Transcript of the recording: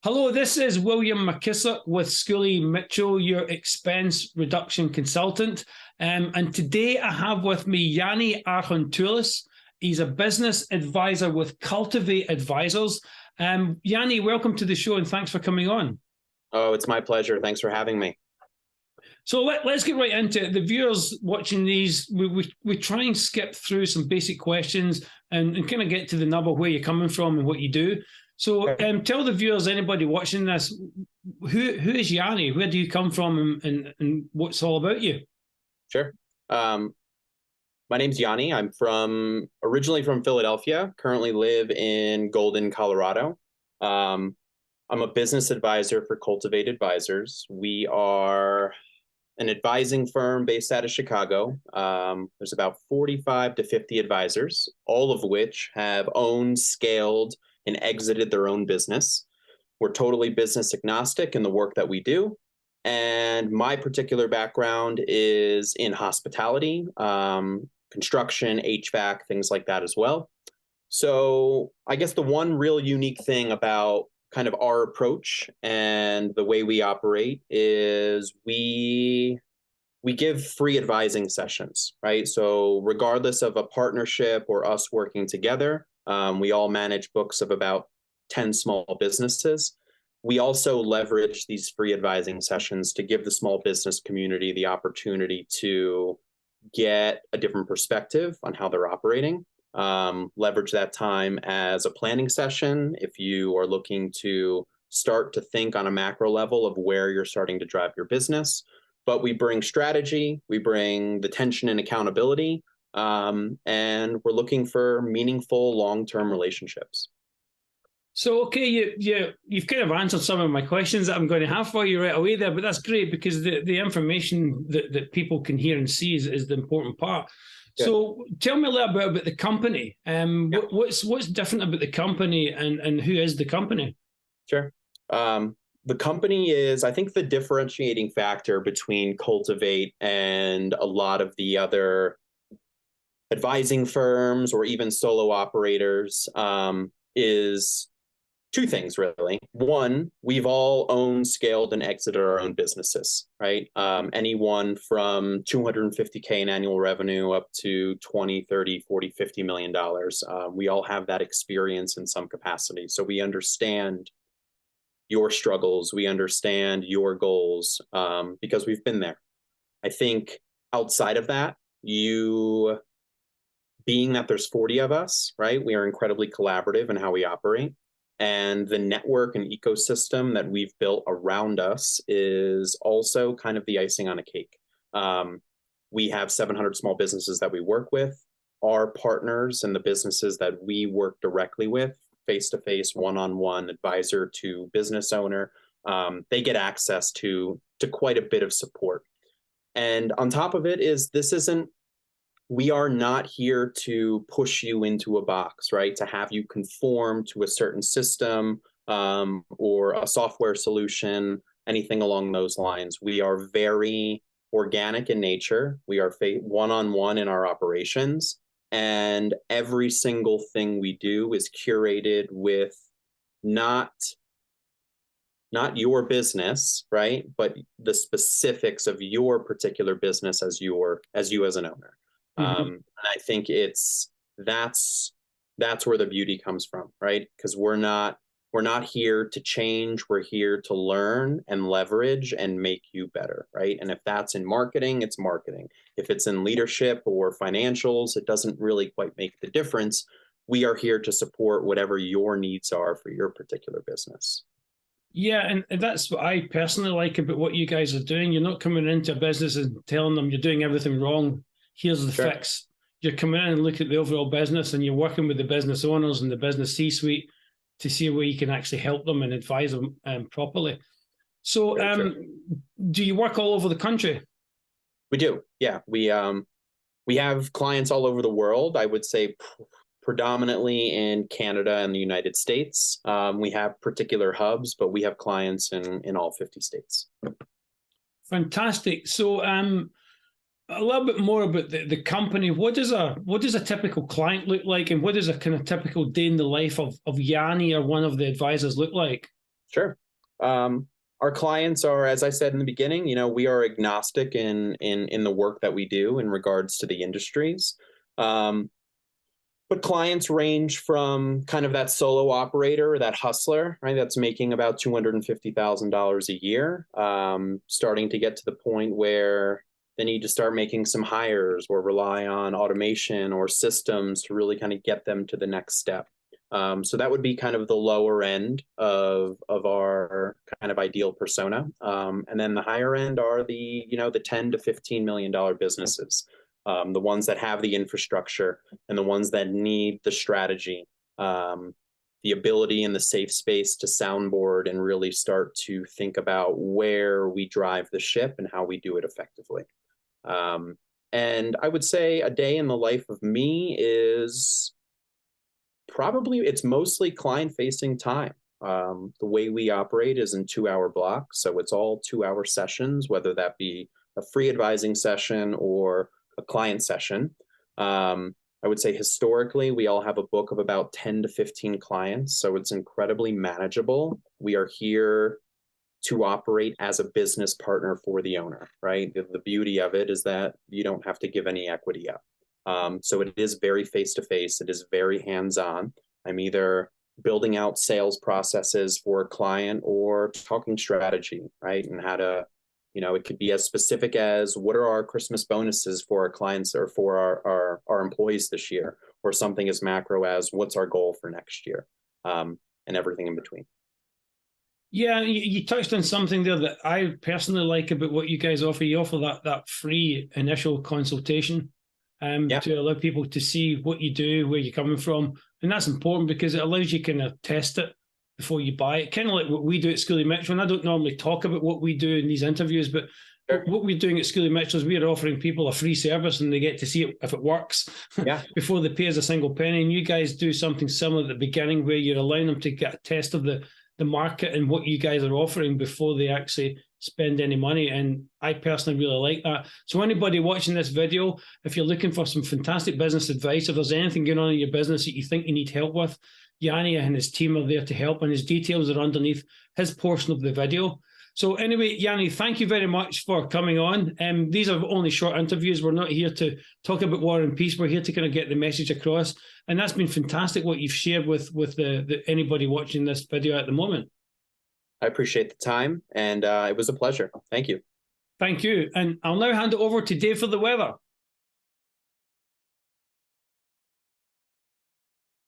Hello, this is William McKissock with Scully Mitchell, your expense reduction consultant. And today I have with me Yianni Arhontoulis. He's a business advisor with Cultivate Advisors. Yianni, welcome to the show and thanks for coming on. Oh, it's my pleasure. Thanks for having me. So let's get right into it. The viewers watching these, we try and skip through some basic questions and kind of get to the nub of where you're coming from and what you do. So tell the viewers, anybody watching this, who is Yianni? Where do you come from and what's all about you? Sure. My name's Yianni. I'm originally from Philadelphia, currently live in Golden, Colorado. I'm a business advisor for Cultivate Advisors. We are an advising firm based out of Chicago. There's about 45 to 50 advisors, all of which have owned, scaled, and exited their own business. We're totally business agnostic in the work that we do. And my particular background is in hospitality, construction, HVAC, things like that as well. So I guess the one real unique thing about kind of our approach and the way we operate is we give free advising sessions, right? So regardless of a partnership or us working together, we all manage books of about 10 small businesses. We also leverage these free advising sessions to give the small business community the opportunity to get a different perspective on how they're operating. Leverage that time as a planning session if you are looking to start to think on a macro level of where you're starting to drive your business. But we bring strategy, we bring the tension and accountability, and we're looking for meaningful long-term relationships. So, okay, you've kind of answered some of my questions that I'm going to have for you right away there, but that's great because the information that people can hear and see is the important part. Good. So tell me a little bit about the company. What's different about the company and who is the company? Sure. The company is, I think, the differentiating factor between Cultivate and a lot of the other advising firms or even solo operators is two things, really. One, we've all owned, scaled, and exited our own businesses, right? Anyone from $250K in annual revenue up to 20, 30, 40, $50 million. We all have that experience in some capacity. So we understand your struggles, we understand your goals because we've been there. I think outside of that, being that there's 40 of us, right? We are incredibly collaborative in how we operate. And the network and ecosystem that we've built around us is also kind of the icing on a cake. We have 700 small businesses that we work with. Our partners and the businesses that we work directly with, face-to-face, one-on-one, advisor to business owner, they get access to quite a bit of support. And on top of it is we are not here to push you into a box, right? To have you conform to a certain system or a software solution, anything along those lines. We are very organic in nature. We are one-on-one in our operations. And every single thing we do is curated with not your business, right? But the specifics of your particular business as you as an owner. And I think that's where the beauty comes from, right? Because we're not here to change. We're here to learn and leverage and make you better, right? And if that's in marketing, it's marketing. If it's in leadership or financials, it doesn't really quite make the difference. We are here to support whatever your needs are for your particular business. Yeah, and that's what I personally like about what you guys are doing. You're not coming into a business and telling them you're doing everything wrong. Here's the fix. You're coming in and looking at the overall business and you're working with the business owners and the business C-suite to see where you can actually help them and advise them properly. So do you work all over the country? We do. Yeah. We have clients all over the world. I would say predominantly in Canada and the United States. We have particular hubs, but we have clients in all 50 states. Fantastic. So a little bit more about the company. What does a typical client look like, and what does a kind of typical day in the life of Yianni or one of the advisors look like? Sure. Our clients are, as I said in the beginning, we are agnostic in the work that we do in regards to the industries. But clients range from kind of that solo operator, that hustler, right? That's making about $250,000 a year, starting to get to the point where they need to start making some hires or rely on automation or systems to really kind of get them to the next step. So that would be kind of the lower end of our kind of ideal persona. And then the higher end are the 10 to $15 million businesses. The ones that have the infrastructure and the ones that need the strategy, the ability and the safe space to soundboard and really start to think about where we drive the ship and how we do it effectively. And I would say a day in the life of me is it's mostly client-facing time. The way we operate is in 2-hour blocks. So it's all 2-hour sessions, whether that be a free advising session or a client session. I would say historically, we all have a book of about 10 to 15 clients. So it's incredibly manageable. We are here to operate as a business partner for the owner, right? The beauty of it is that you don't have to give any equity up. So it is very face-to-face. It is very hands-on. I'm either building out sales processes for a client or talking strategy, right? And how to, it could be as specific as what are our Christmas bonuses for our clients or for our employees this year, or something as macro as what's our goal for next year, and everything in between. Yeah, you touched on something there that I personally like about what you guys offer. You offer that free initial consultation. To allow people to see what you do, where you're coming from. And that's important because it allows you kind of test it before you buy it. Kind of like what we do at Schoolie Mitchell. And I don't normally talk about what we do in these interviews, but what we're doing at Schoolie Mitchell is we're offering people a free service and they get to see it if it works before they pay us a single penny. And you guys do something similar at the beginning where you're allowing them to get a test of the market and what you guys are offering before they actually spend any money. And I personally really like that. So anybody watching this video, if you're looking for some fantastic business advice, if there's anything going on in your business that you think you need help with, Yianni and his team are there to help, and his details are underneath his portion of the video. So anyway, Yianni, thank you very much for coming on. These are only short interviews. We're not here to talk about War and Peace. We're here to kind of get the message across. And that's been fantastic what you've shared with anybody watching this video at the moment. I appreciate the time, and it was a pleasure. Thank you. Thank you. And I'll now hand it over to Dave for the weather.